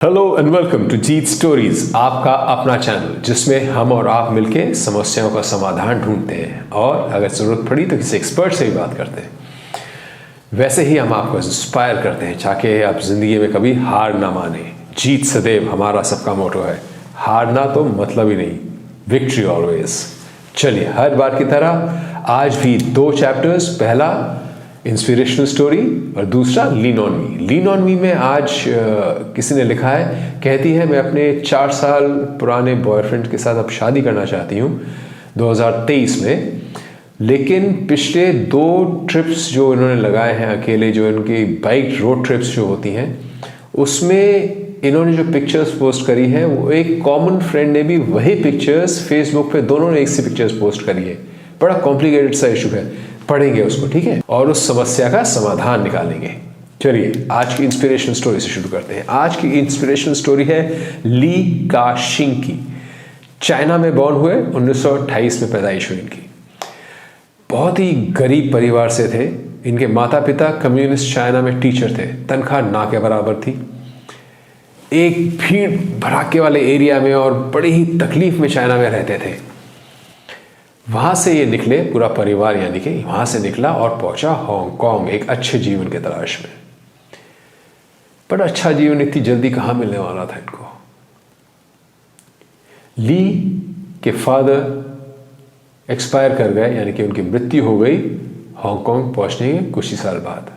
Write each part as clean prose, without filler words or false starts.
Hello and welcome to Jeet stories, आपका अपना channel जिसमें हम और आप मिलके समस्याओं का समाधान ढूंढते हैं और अगर ज़रूरत पड़ी तो किसी एक्सपर्ट से भी बात करते हैं। वैसे ही हम आपको इंस्पायर करते हैं ताकि आप ज़िंदगी में कभी हार ना माने। जीत सदैव हमारा सबका मोटो है, हारना तो मतलब ही नहीं, विक्ट्री ऑलवेज। चलिए हर बार की तरह आज भी दो चैप्टर्स, पहला इंस्पिरेशनल स्टोरी और दूसरा lean on me. Lean on me में आज किसी ने लिखा है, कहती है मैं अपने 4 साल पुराने बॉयफ्रेंड के साथ अब शादी करना चाहती हूँ 2023 में, लेकिन पिछले 2 ट्रिप्स जो इन्होंने लगाए हैं अकेले, जो इनकी बाइक रोड ट्रिप्स जो होती हैं, उसमें इन्होंने जो पिक्चर्स पोस्ट करी है वो एक कॉमन फ्रेंड ने भी वही पिक्चर्स फेसबुक पे दोनों ने एक सी पिक्चर्स पोस्ट करी है। बड़ा कॉम्प्लिकेटेड सा इशू है, पढ़ेंगे उसको, ठीक है, और उस समस्या का समाधान निकालेंगे। चलिए आज की इंस्पिरेशनल स्टोरी से शुरू करते हैं। आज की इंस्पिरेशनल स्टोरी है ली का-शिंग की। चाइना में बॉर्न हुए, 1928 में पैदाइश हुई इनकी। बहुत ही गरीब परिवार से थे। इनके माता पिता कम्युनिस्ट चाइना में टीचर थे, तनख्वाह ना के बराबर थी। एक भीड़ भड़ाके वाले एरिया में और बड़ी ही तकलीफ में चाइना में रहते थे। वहाँ से ये निकले, पूरा परिवार यानी कि वहाँ से निकला और पहुँचा हांगकांग एक अच्छे जीवन के तलाश में। पर अच्छा जीवन इतनी जल्दी कहाँ मिलने वाला था इनको। ली के फादर एक्सपायर कर गए, यानी कि उनकी मृत्यु हो गई हांगकांग पहुँचने के कुछ ही साल बाद।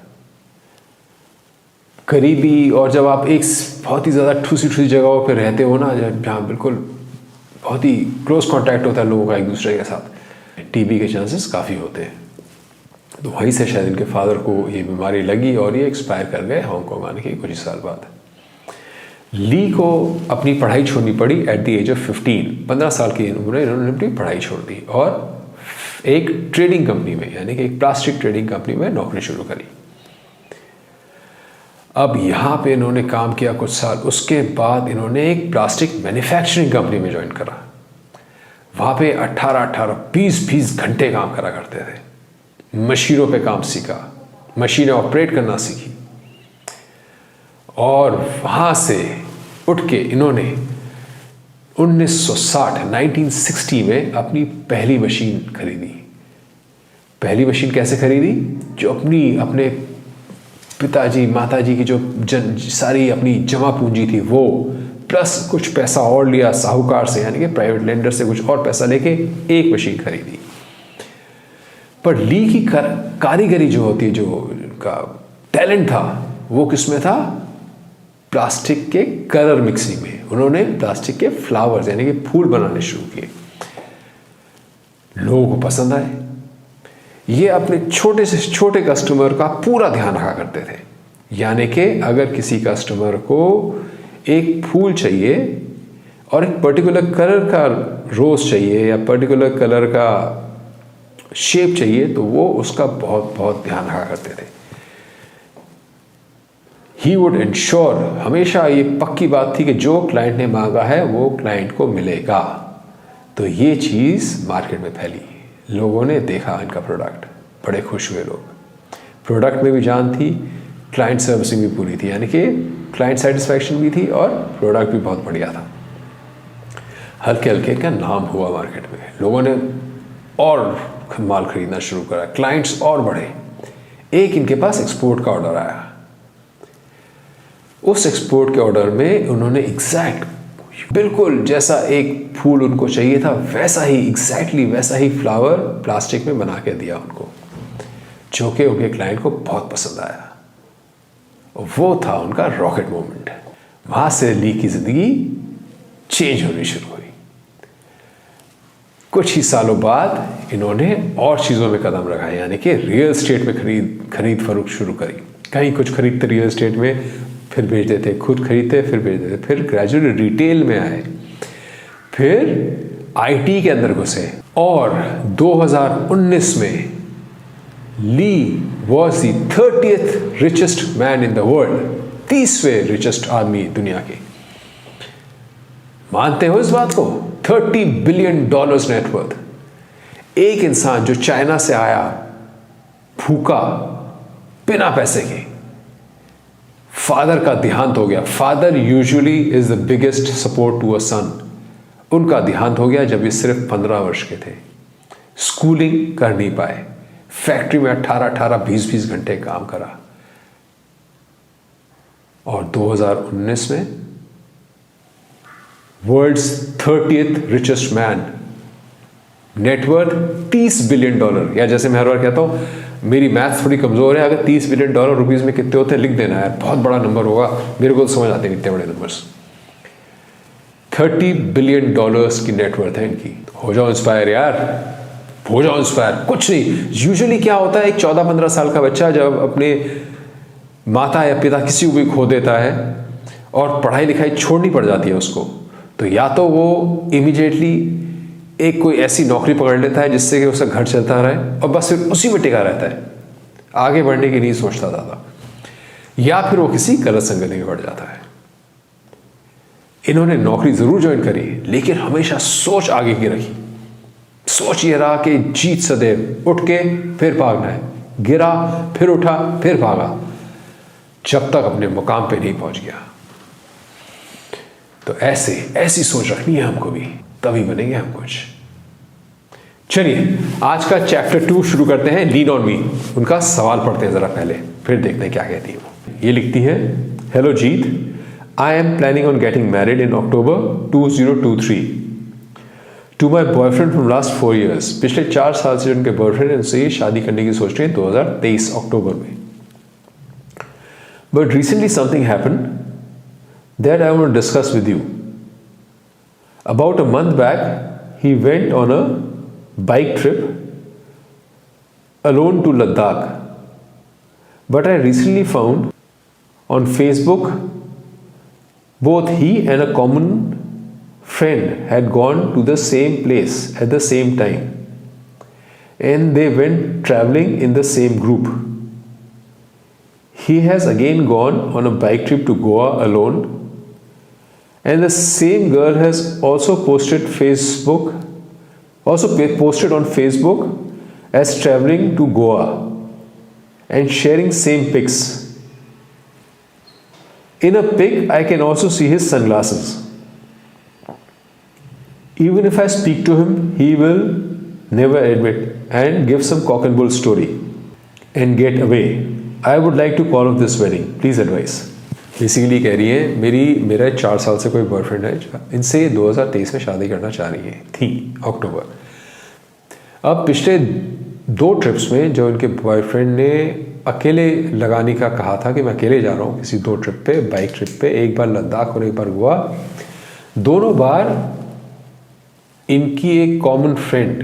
गरीबी, और जब आप एक बहुत ही ज़्यादा ठूसी जगहों पर रहते हो ना, जहाँ बिल्कुल बहुत ही क्लोज कांटेक्ट होता है लोगों का एक दूसरे के साथ, टीबी के चांसेस काफ़ी होते हैं। तो वहीं से शायद इनके फादर को ये बीमारी लगी और ये एक्सपायर कर गए हांगकांग आने के कुछ ही साल बाद। ली को अपनी पढ़ाई छोड़नी पड़ी एट द एज ऑफ 15 साल की उम्र में इन्होंने अपनी पढ़ाई छोड़ दी और एक ट्रेडिंग कंपनी में, यानी कि एक प्लास्टिक ट्रेडिंग कंपनी में नौकरी शुरू करी। अब यहाँ पे इन्होंने काम किया कुछ साल, उसके बाद इन्होंने एक प्लास्टिक मैन्युफैक्चरिंग कंपनी में ज्वाइन करा। वहाँ पे 18-20 घंटे काम करा करते थे। मशीनों पे काम सीखा, मशीनें ऑपरेट करना सीखी, और वहाँ से उठ के इन्होंने 1960 में अपनी पहली मशीन खरीदी। पहली मशीन कैसे खरीदी? जो अपने पिताजी माताजी की जो सारी अपनी जमा पूंजी थी वो, प्लस कुछ पैसा और लिया साहूकार से, यानी कि प्राइवेट लेंडर से कुछ और पैसा लेके एक मशीन खरीदी। पर ली की कारीगरी जो होती है, जो उनका टैलेंट था, वो किसमें था? प्लास्टिक के कलर मिक्सिंग में। उन्होंने प्लास्टिक के फ्लावर्स यानी कि फूल बनाने शुरू किए। लोगों को पसंद आए। ये अपने छोटे से छोटे कस्टमर का पूरा ध्यान रखा करते थे। यानी कि अगर किसी कस्टमर को एक फूल चाहिए और एक पर्टिकुलर कलर का रोज चाहिए या पर्टिकुलर कलर का शेप चाहिए, तो वो उसका बहुत बहुत ध्यान रखा करते थे। ही वुड इंश्योर, हमेशा ये पक्की बात थी कि जो क्लाइंट ने मांगा है वो क्लाइंट को मिलेगा। तो ये चीज़ मार्केट में फैली, लोगों ने देखा इनका प्रोडक्ट, बड़े खुश हुए लोग। प्रोडक्ट में भी जान थी, क्लाइंट सर्विसिंग भी पूरी थी, यानी कि क्लाइंट सेटिस्फैक्शन भी थी और प्रोडक्ट भी बहुत बढ़िया था। हल्के हल्के का नाम हुआ मार्केट में, लोगों ने और माल खरीदना शुरू करा, क्लाइंट्स और बढ़े। एक इनके पास एक्सपोर्ट का ऑर्डर आया। उस एक्सपोर्ट के ऑर्डर में उन्होंने एग्जैक्ट बिल्कुल जैसा एक फूल उनको चाहिए था, वैसा ही एग्जैक्टली वैसा ही फ्लावर प्लास्टिक में बना के दिया उनको, जो कि उनके क्लाइंट को बहुत पसंद आया। वो था उनका रॉकेट मोमेंट। वहां से ली की जिंदगी चेंज होनी शुरू हुई। कुछ ही सालों बाद इन्होंने और चीज़ों में कदम रखा, यानी कि रियल एस्टेट में खरीद फरोख्त शुरू करी। कहीं कुछ खरीदते रियल एस्टेट में, फिर बेच देते, खुद खरीदते फिर बेच देते, फिर ग्रेजुअली रिटेल में आए, फिर आईटी के अंदर घुसे, और 2019 में Lee was the 30th richest man in the world, 30वें रिचेस्ट आदमी दुनिया के। मानते हो इस बात को? $30 बिलियन नेटवर्थ। एक इंसान जो चाइना से आया भूखा, बिना पैसे के, फादर का देहांत हो गया। Father usually is the biggest support to a son. उनका देहांत हो गया जब ये सिर्फ 15 वर्ष के थे। स्कूलिंग कर नहीं पाए, फैक्ट्री में 18-20 घंटे काम करा, और 2019 में world's 30th richest man, net worth $30 billion. या जैसे मैं हर बार कहता हूं, मेरी मैथ थोड़ी कमजोर है, अगर $30 बिलियन रुपीज में कितने होते हैं लिख देना यार, बहुत बड़ा नंबर होगा, मेरे को समझ आते हैं इतने बड़े नंबर्स। $30 बिलियन की नेटवर्थ है इनकी। हो जाओ इंस्पायर यार, हो जाओ इंस्पायर। कुछ नहीं, यूजुअली क्या होता है, एक 14-15 साल का बच्चा जब अपने माता या पिता किसी को भी खो देता है और पढ़ाई लिखाई छोड़नी पड़ जाती है उसको, तो या तो वो इमीडिएटली एक कोई ऐसी नौकरी पकड़ लेता है जिससे कि उसका घर चलता रहे और बस फिर उसी में टिका रहता है, आगे बढ़ने की नहीं सोचता ज़्यादा, या फिर वो किसी गलत संगति में पड़ जाता है। इन्होंने नौकरी जरूर ज्वाइन करी, लेकिन हमेशा सोच आगे की रखी। सोच ये रहा कि जीत सदैव, उठ के फिर भागना है, गिरा फिर उठा फिर भागा, जब तक अपने मुकाम पे नहीं पहुंच गया। तो ऐसी सोच रखनी है हमको भी, तभी बनेंगे हम कुछ। चलिए आज का चैप्टर 2 शुरू करते हैं। लीन ऑन मी, उनका सवाल पढ़ते हैं जरा पहले, फिर देखते हैं क्या कहती है वो। ये लिखती है, hello Jeet, I am planning on getting married in October 2023 to my boyfriend from last 4 years. पिछले 4 साल से उनके बॉयफ्रेंड उनसे शादी करने की सोच रहे हैं 2023 अक्टूबर में। But recently something happened that I want to discuss with you. About a month back, he went on a bike trip alone to Ladakh. But I recently found on Facebook both he and a common friend had gone to the same place at the same time, and they went traveling in the same group. He has again gone on a bike trip to Goa alone, and the same girl has also posted on Facebook as traveling to Goa and sharing same pics. In a pic, I can also see his sunglasses. Even if I speak to him, he will never admit and give some cock and bull story and get away. I would like to call off this wedding. Please advise. Basically कह रही है, मेरा 4 साल से कोई boyfriend है, इनसे 2023 में शादी करना चाह रही है थी अक्टूबर। अब पिछले 2 ट्रिप्स में जो इनके बॉयफ्रेंड ने अकेले लगाने का कहा था कि मैं अकेले जा रहा हूँ किसी 2 ट्रिप पे, बाइक ट्रिप पे, एक बार लद्दाख और एक बार गोवा, दोनों बार इनकी एक कॉमन फ्रेंड,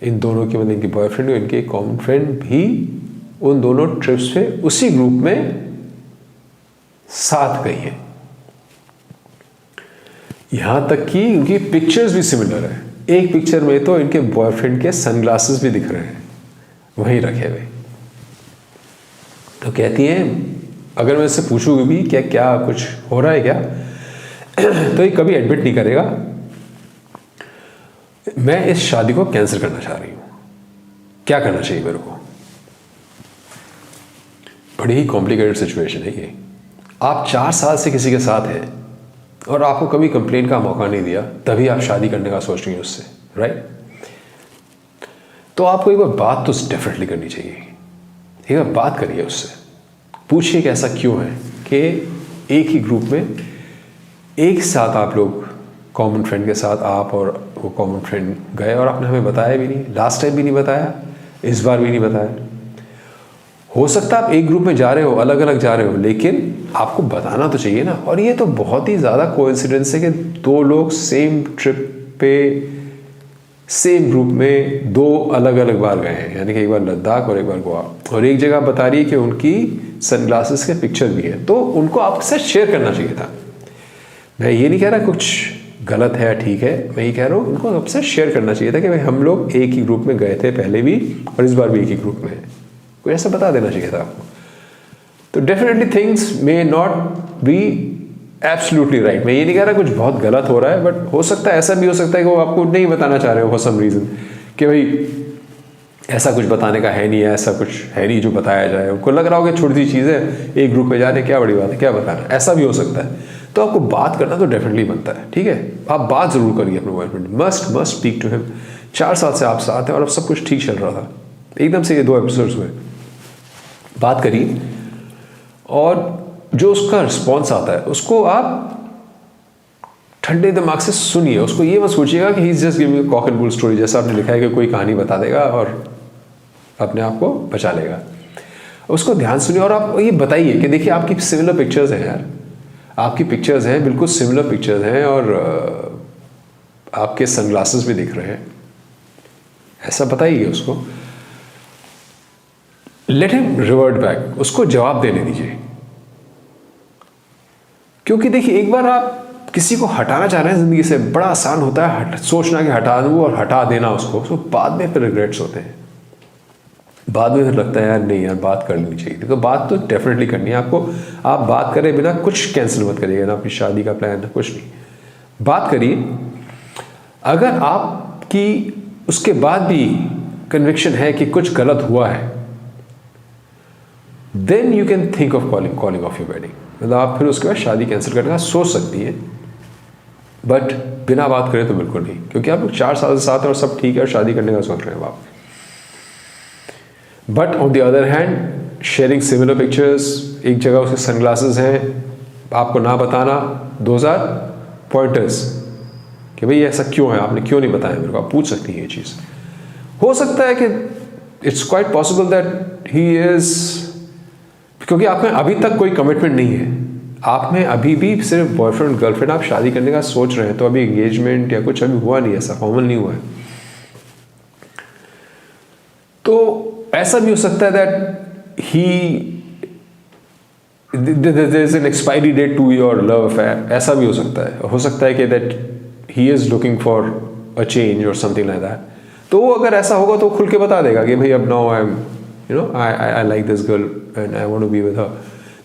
इन दोनों की मतलब इनकी बॉयफ्रेंड और इनकी एक कॉमन फ्रेंड भी उन दोनों ट्रिप्स पे उसी ग्रुप में साथ गई है। यहां तक कि उनकी पिक्चर्स भी सिमिलर है। एक पिक्चर में तो इनके बॉयफ्रेंड के सनग्लासेस भी दिख रहे हैं वहीं रखे हुए। तो कहती हैं, अगर मैं इससे पूछूंगी भी क्या कुछ हो रहा है क्या, तो ये कभी एडमिट नहीं करेगा। मैं इस शादी को कैंसिल करना चाह रही हूं। क्या करना चाहिए मेरे को? बड़ी ही कॉम्प्लिकेटेड सिचुएशन है ये। आप 4 साल से किसी के साथ हैं और आपको कभी कंप्लेन का मौका नहीं दिया, तभी आप शादी करने का सोच रही हैं उससे, राइट? तो आपको एक बार बात तो डेफिनेटली करनी चाहिए। एक बार बात करिए उससे, पूछिए कि ऐसा क्यों है कि एक ही ग्रुप में एक साथ आप लोग कॉमन फ्रेंड के साथ आप और वो कॉमन फ्रेंड गए और आपने हमें बताया भी नहीं, लास्ट टाइम भी नहीं बताया, इस बार भी नहीं बताया। हो सकता है आप एक ग्रुप में जा रहे हो, अलग अलग जा रहे हो, लेकिन आपको बताना तो चाहिए ना। और ये तो बहुत ही ज़्यादा कोइंसिडेंस है कि 2 लोग सेम ट्रिप पे सेम ग्रुप में 2 अलग अलग बार गए हैं, यानी कि एक बार लद्दाख और एक बार गोवा, और एक जगह बता रही है कि उनकी सनग्लासेस के पिक्चर भी है, तो उनको आपसे शेयर करना चाहिए था। मैं ये नहीं कह रहा कुछ गलत है ठीक है, मैं ये कह रहा हूँ उनको आपसे शेयर करना चाहिए था कि भाई हम लोग एक ही ग्रुप में गए थे पहले भी और इस बार भी एक ही ग्रुप में है, कोई ऐसा बता देना चाहिए था आपको। तो definitely things may not be absolutely right. मैं ये नहीं कह रहा कुछ बहुत गलत हो रहा है, बट हो सकता है ऐसा भी हो सकता है कि वो आपको नहीं बताना चाह रहे हो फॉर सम रीजन कि भाई ऐसा कुछ बताने का है नहीं है, ऐसा कुछ है नहीं जो बताया जाए। उनको लग रहा हो कि छोटी सी चीज़ है, एक ग्रुप में जा रहे, क्या बड़ी बात है, क्या बताना, ऐसा भी हो सकता है। तो आपको बात करना तो डेफिनेटली बनता है, ठीक है। आप बात ज़रूर करिए अपने boyfriend, must speak to him. 4 साल से आप साथ हैं और अब सब कुछ ठीक चल रहा था, एकदम से ये 2 एपिसोड्स हुए, बात करिए और जो उसका रिस्पॉन्स आता है उसको आप ठंडे दिमाग से सुनिए। उसको ये मत सोचिएगा कि he is just giving a cock and bull story, जैसा आपने लिखा है कि कोई कहानी बता देगा और अपने आप को बचा लेगा। उसको ध्यान सुनिए और आप ये बताइए कि देखिए आपकी सिमिलर पिक्चर्स हैं यार, आपकी पिक्चर्स हैं, बिल्कुल सिमिलर पिक्चर्स हैं और आपके सनग्लासेस भी दिख रहे हैं, ऐसा बताइए उसको। लेट हिम रिवर्ट बैक, उसको जवाब देने दीजिए। क्योंकि देखिए एक बार आप किसी को हटाना चाह रहे हैं जिंदगी से, बड़ा आसान होता है सोचना कि हटा दूँ और हटा देना उसको, तो बाद में फिर रिग्रेट्स होते हैं, बाद में फिर लगता है यार नहीं यार बात कर लेनी चाहिए। तो बात तो डेफिनेटली करनी है आपको। आप बात करें बिना कुछ कैंसिल मत करिएगा, ना अपनी शादी का प्लान, ना कुछ नहीं, बात करिए। अगर आपकी उसके बाद भी कन्विक्शन है कि कुछ गलत हुआ है, then you can think of calling off your wedding. मतलब आप फिर उसके बाद शादी कैंसिल करने का सोच सकती है, बट बिना बात करें तो बिल्कुल नहीं, क्योंकि आप लोग 4 साल से साथ हैं और सब ठीक है और शादी करने का सोच रहे हैं आप। But on the other hand sharing similar pictures, एक जगह उसके सनग्लासेस हैं, आपको ना बताना 2000 पॉइंटर्स कि भाई ऐसा क्यों है, आपने क्यों नहीं बताया मेरे को, आप पूछ सकती हैं ये चीज़। हो सकता है कि it's quite possible that he is, क्योंकि आप में अभी तक कोई कमिटमेंट नहीं है, आप में अभी भी सिर्फ बॉयफ्रेंड गर्लफ्रेंड, आप शादी करने का सोच रहे हैं, तो अभी एंगेजमेंट या कुछ अभी हुआ नहीं, ऐसा फॉर्मल नहीं हुआ है। तो ऐसा भी हो सकता है that there is an expiry date to your love affair, ऐसा भी हो सकता है कि that he is looking for a change और समथिंग लाइक दैट। तो अगर ऐसा होगा तो खुल के बता देगा कि भाई अब now I am I like this girl and I want to be with her,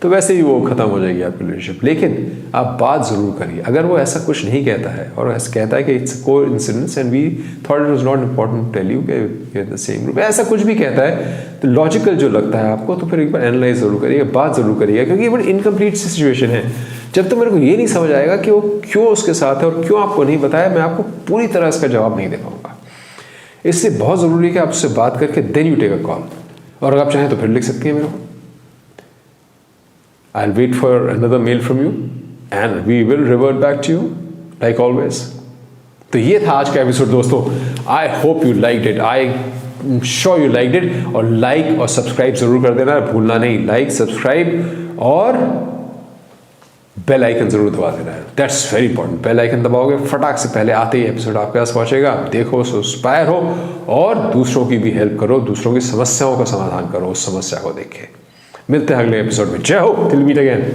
तो वैसे ही वो खत्म हो जाएगी आपकी रिलेशनशिप। लेकिन आप बात जरूर करिए। अगर वो ऐसा कुछ नहीं कहता है और ऐसा कहता है कि it's coincidence and we thought it was not important to tell you कि we are the same group, ऐसा कुछ भी कहता है तो लॉजिकल जो लगता है आपको, तो फिर एक बार एनालाइज जरूर करिएगा, बात जरूर करिएगा, क्योंकि ये बड़ी इनकम्प्लीट सिचुएशन है। जब तक मेरे को ये नहीं समझ आएगा कि वो क्यों उसके साथ है और क्यों आपको नहीं बताया, मैं आपको पूरी तरह इसका जवाब नहीं दे पाऊंगा। इसलिए बहुत ज़रूरी है कि आप उससे बात करके then you take a call, और अगर आप चाहें तो फिर लिख सकती हैं मेरे को। I'll wait for another mail from you and we will revert back to you like always. तो ये था आज का एपिसोड दोस्तों। I hope you liked it. I'm sure you liked it. और लाइक और सब्सक्राइब जरूर कर देना, भूलना नहीं, लाइक सब्सक्राइब और बेल आइकन जरूर दबा देना है, that's very important. Bell icon दबाओगे फटाक से पहले आते ही एपिसोड आपके पास पहुंचेगा। देखो, इंस्पायर हो और दूसरों की भी हेल्प करो, दूसरों की समस्याओं का समाधान करो उस समस्या को देख के। मिलते हैं अगले एपिसोड में। जय हो, टिल मीट अगेन।